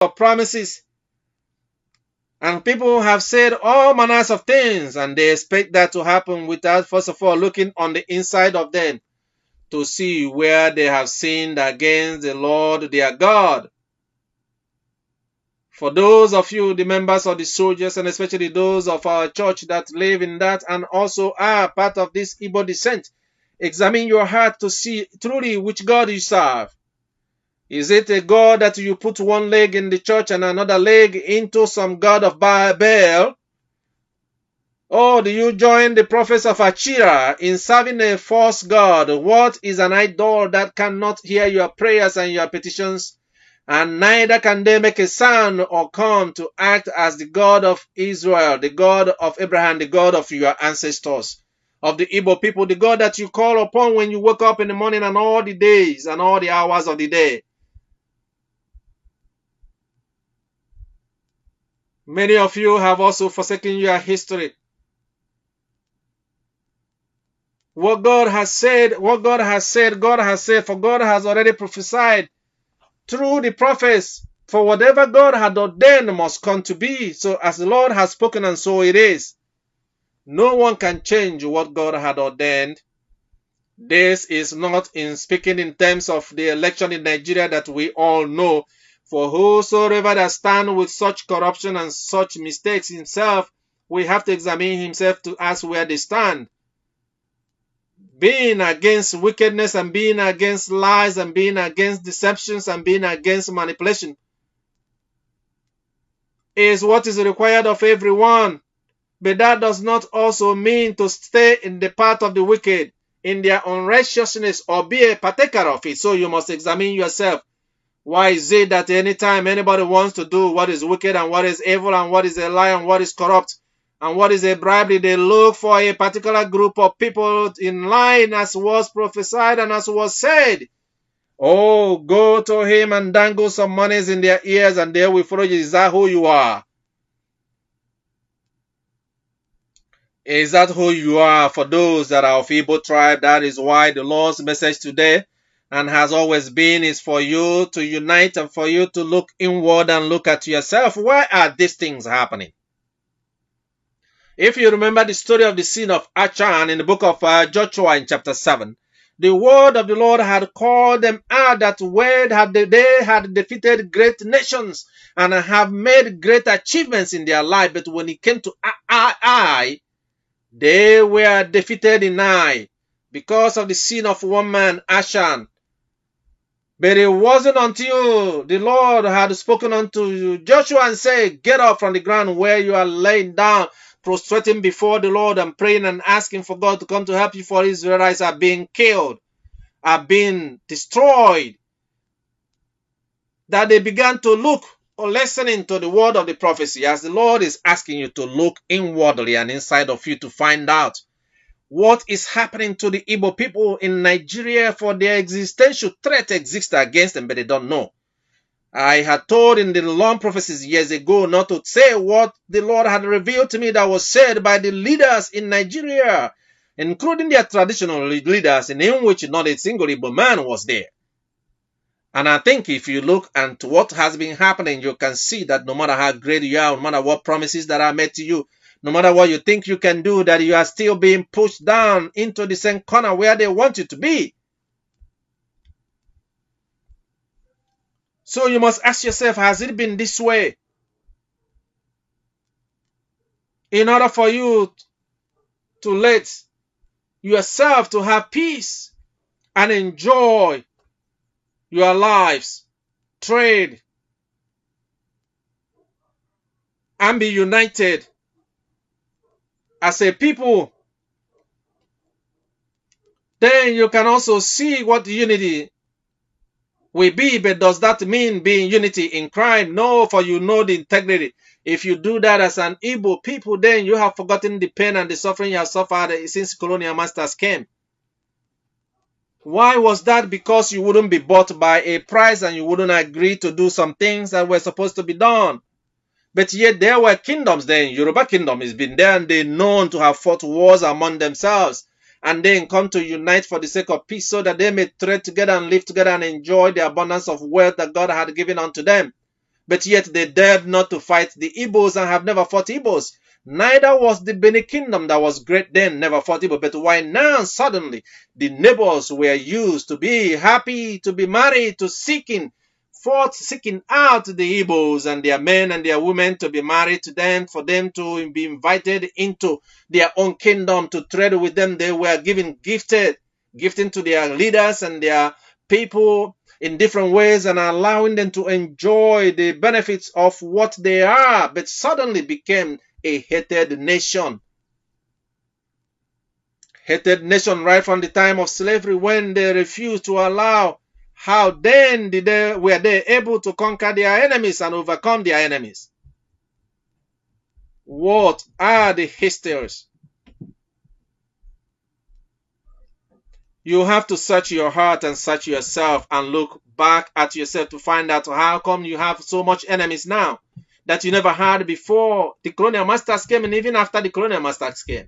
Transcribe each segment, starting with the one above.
of promises. And people have said all manners of things, and they expect that to happen without, first of all, looking on the inside of them to see where they have sinned against the Lord their God. For those of you, the members of the soldiers, and especially those of our church that live in that and also are part of this Igbo descent, examine your heart to see truly which God you serve. Is it a God that you put one leg in the church and another leg into some god of Baal? Or do you join the prophets of Achira in serving a false god? What is an idol that cannot hear your prayers and your petitions? And neither can they make a sound or come to act as the God of Israel, the God of Abraham, the God of your ancestors, of the Igbo people, the God that you call upon when you wake up in the morning and all the days and all the hours of the day. Many of you have also forsaken your history. What God has said, God has said, for God has already prophesied through the prophets, for whatever God had ordained must come to be. So as the Lord has spoken, and so it is. No one can change what God had ordained. This is not in speaking in terms of the election in Nigeria that we all know. For whosoever that stand with such corruption and such mistakes himself, we have to examine himself to ask where they stand. Being against wickedness and being against lies and being against deceptions and being against manipulation is what is required of everyone. But that does not also mean to stay in the path of the wicked, in their unrighteousness, or be a partaker of it. So you must examine yourself. Why is it that anytime anybody wants to do what is wicked and what is evil and what is a lie and what is corrupt and what is a bribery, they look for a particular group of people in line as was prophesied and as was said. Oh, go to him and dangle some monies in their ears and they will follow you. Is that who you are? Is that who you are? For those that are of Igbo tribe, that is why the Lord's message today and has always been is for you to unite and for you to look inward and look at yourself. Why are these things happening? If you remember the story of the sin of Achan in the book of Joshua in chapter 7, the word of the Lord had called them out that they had defeated great nations and have made great achievements in their life. But when it came to Ai, they were defeated in Ai because of the sin of one man, Achan. But it wasn't until the Lord had spoken unto Joshua and said, get up from the ground where you are laying down, prostrating before the Lord and praying and asking for God to come to help you, for Israelites are being killed, are being destroyed, that they began to look or listening to the word of the prophecy, as the Lord is asking you to look inwardly and inside of you to find out what is happening to the Igbo people in Nigeria, for their existential threat exists against them, but they don't know. I had told in the long prophecies years ago not to say what the Lord had revealed to me that was said by the leaders in Nigeria, including their traditional leaders, in which not a single Igbo man was there. And I think if you look at what has been happening, you can see that no matter how great you are, no matter what promises that are made to you, no matter what you think you can do, that you are still being pushed down into the same corner where they want you to be. So you must ask yourself, has it been this way? In order for you to let yourself to have peace and enjoy your lives, trade, and be united as a people, then you can also see what unity will be. But does that mean being unity in crime? No, for you know the integrity. If you do that as an Igbo people, then you have forgotten the pain and the suffering you have suffered since colonial masters came. Why was that? Because you wouldn't be bought by a price and you wouldn't agree to do some things that were supposed to be done. But yet there were kingdoms then. Yoruba kingdom has been there and they're known to have fought wars among themselves and then come to unite for the sake of peace so that they may trade together and live together and enjoy the abundance of wealth that God had given unto them. but yet they dared not to fight the Igbos and have never fought Igbos. Neither was the Benin Kingdom that was great then, never fought Igbo. But why now suddenly the neighbors were used to be happy to be married, to seeking out the Igbos and their men and their women to be married to them, for them to be invited into their own kingdom to trade with them. They were gifting to their leaders and their people in different ways and allowing them to enjoy the benefits of what they are, but suddenly became a hated nation. Hated nation right from the time of slavery, when they refused to allow. How then were they able to conquer their enemies and overcome their enemies? What are the histories? You have to search your heart and search yourself and look back at yourself to find out how come you have so much enemies now that you never had before the colonial masters came, and even after the colonial masters came.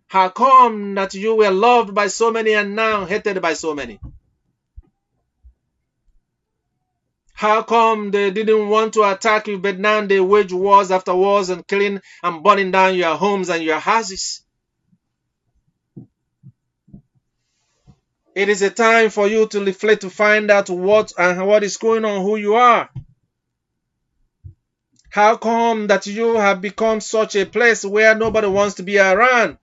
How come that you were loved by so many and now hated by so many? How come they didn't want to attack you, but now they wage wars after wars and killing and burning down your homes and your houses? It is a time for you to reflect, to find out what is going on, who you are. How come that you have become such a place where nobody wants to be around?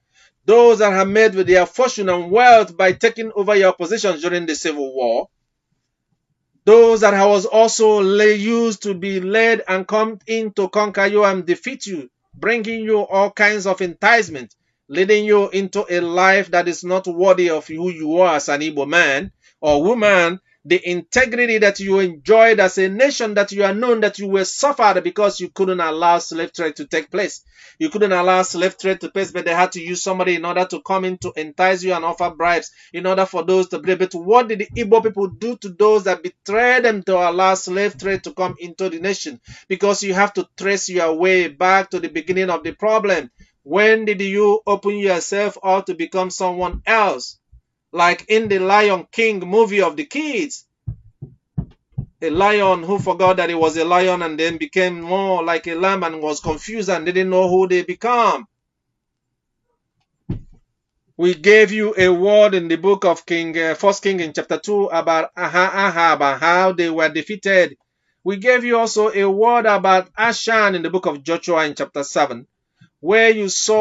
Those that have made their fortune and wealth by taking over your positions during the Civil War, those that was also used to be led and come in to conquer you and defeat you, bringing you all kinds of enticement, leading you into a life that is not worthy of who you are as an Igbo man or woman. The integrity that you enjoyed as a nation, that you are known, that you were suffered because you couldn't allow slave trade to take place. You couldn't allow slave trade to take place, but they had to use somebody in order to come in to entice you and offer bribes in order for those to be able to. What did the Igbo people do to those that betrayed them to allow slave trade to come into the nation? Because you have to trace your way back to the beginning of the problem. When did you open yourself up to become someone else? Like in the Lion King movie of the kids, a lion who forgot that he was a lion and then became more like a lamb and was confused and didn't know who they become. We gave you a word in the book of First King in chapter 2 about Ahab and how they were defeated. We gave you also a word about Ashan in the book of Joshua in chapter 7, where you saw